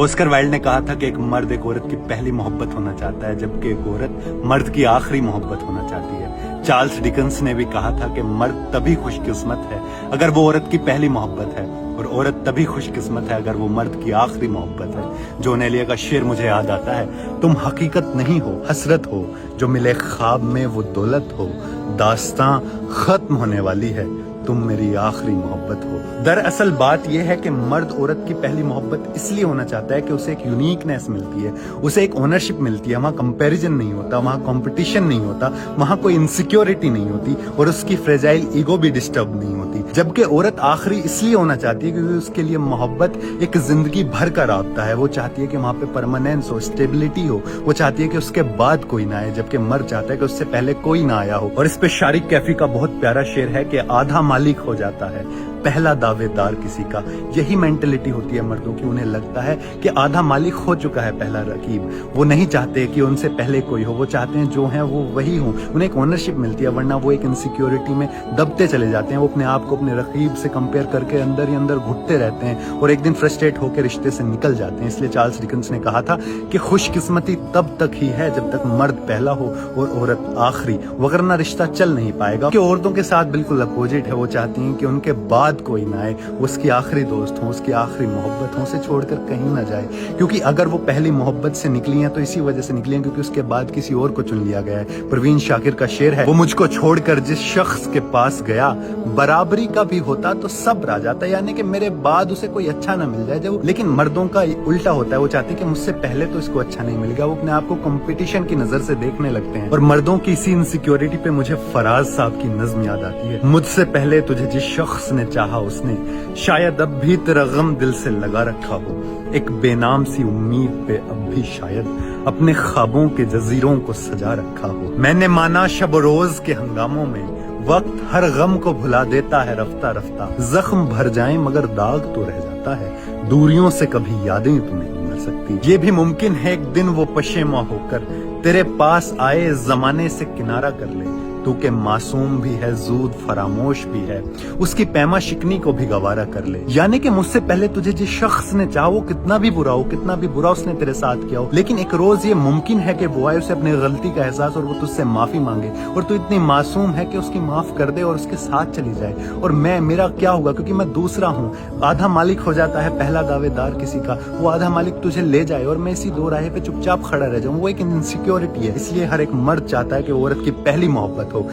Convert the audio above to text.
Oscar Wilde ने कहा था कि एक मर्द एक औरत की पहली मोहब्बत होना चाहता है, जबकि एक औरत मर्द की आखिरी मोहब्बत होना चाहती है। चार्ल्स डिकन्स ने भी कहा था कि मर्द तभी खुशकिस्मत है अगर वो औरत की पहली मोहब्बत है, और औरत तभी खुशकिस्मत है अगर वो मर्द की आखिरी मोहब्बत है। जॉन एलिया का शेर मुझे याद आता है, तुम हकीकत नहीं हो, हसरत हो, जो मिले ख्वाब में वो दौलत हो, दास्तां खत्म होने वाली है, तुम मेरी आखिरी मोहब्बत हो। दरअसल बात यह है कि मर्द औरत की पहली मोहब्बत इसलिए होना चाहता है कि उसे एक यूनिकनेस मिलती है, उसे एक ओनरशिप मिलती है, वहाँ कंपैरिजन नहीं होता, वहाँ कंपटीशन नहीं होता, वहाँ कोई इनसिक्योरिटी नहीं होती, और उसकी फ्रेजाइल ईगो भी डिस्टर्ब नहीं होती। जबकि औरत आखिरी इसलिए होना चाहती है क्योंकि उसके लिए मोहब्बत एक जिंदगी भर का राब्ता है। वो चाहती है कि वहाँ पे परमानेंस हो, स्टेबिलिटी हो, वो चाहती है कि उसके बाद कोई ना आए, जबकि मर्द चाहता है कि उससे पहले कोई ना आया हो। और इस पे शारिक कैफी का बहुत प्यारा शेर है कि आधा मालिक हो जाता है पहला दावेदार किसी का। यही मेंटेलिटी होती है मर्दों की, उन्हें लगता है कि आधा मालिक हो चुका है पहला रकीब। वो नहीं चाहते कि उनसे पहले कोई हो, वो चाहते हैं जो है वो वही हो, उन्हें एक ओनरशिप मिलती है, वरना वो एक इनसिक्योरिटी में दबते चले जाते हैं। वो अपने आप को अपने रकीब से कंपेयर करके अंदर ही अंदर घुटते रहते हैं और एक दिन फ्रस्ट्रेट होकर रिश्ते से निकल जाते हैं। इसलिए चार्ल्स डिकन्स ने कहा था कि खुशकिस्मती तब तक ही है जब तक मर्द पहला हो और औरत आखिरी, वगरना रिश्ता चल नहीं पाएगा। कि औरतों के साथ बिल्कुल अपोजिट है, वो चाहती हैं कि उनके बाद कोई ना आए, उसकी आखिरी दोस्त हो, उसकी आखिरी मोहब्बत हो, उसे छोड़कर कहीं ना जाए। क्योंकि अगर वो पहली मोहब्बत से निकली हैं तो इसी वजह से निकली हैं क्योंकि उसके बाद किसी और को चुन लिया गया है। परवीन शाकिर का शेर है, वो मुझको छोड़कर जिस शख्स के पास गया, बराबरी का भी होता तो सब आ जाता, यानी कि मेरे बाद उसे कोई अच्छा ना मिल जाए। जब लेकिन मर्दों का उल्टा होता है, वो चाहते हैं कि मुझसे पहले तो इसको अच्छा नहीं मिल गया, वो अपने आप को कंपटीशन की नजर से देखने लगते हैं। और मर्दों की इसी इनसिक्योरिटी पे मुझे फराज साहब की नज्म याद आती है, मुझसे पहले तुझे जिस शख्स ने चाहा उसने शायद अब भी तेरा गम दिल से लगा रखा हो, एक बेनाम सी उम्मीद पे अब भी शायद अपने ख्वाबों के जजीरों को सजा रखा हो। मैंने माना शब रोज के हंगामों में वक्त हर गम को भुला देता है, रफ्ता रफ्ता जख्म भर जाए मगर दाग तो रह जाता है, दूरियों से कभी यादें तो नहीं मर सकती। ये भी मुमकिन है एक दिन वो पशेमा होकर तेरे पास आए, जमाने से किनारा कर ले, तू के मासूम भी है, जूद फरामोश भी है, उसकी पैमा शिकनी को भी गवारा कर ले। यानी कि मुझसे पहले तुझे जिस शख्स ने चाहा, वो कितना भी बुरा हो, कितना भी बुरा उसने तेरे साथ किया हो, लेकिन एक रोज ये मुमकिन है कि वो आए, उसे अपनी गलती का एहसास और वो तुझसे माफी मांगे, और तू इतनी मासूम है कि उसकी माफ कर दे और उसके साथ चली जाए। और मेरा क्या होगा क्योंकि मैं दूसरा हूँ। आधा मालिक हो जाता है पहला दावेदार किसी का, वो आधा मालिक तुझे ले जाए और मैं इसी दो राह पे चुपचाप खड़ा रह जाऊँ, वो एक इनसिक्योरिटी है। इसलिए हर एक मर्द चाहता है कि औरत की पहली मोहब्बत हो।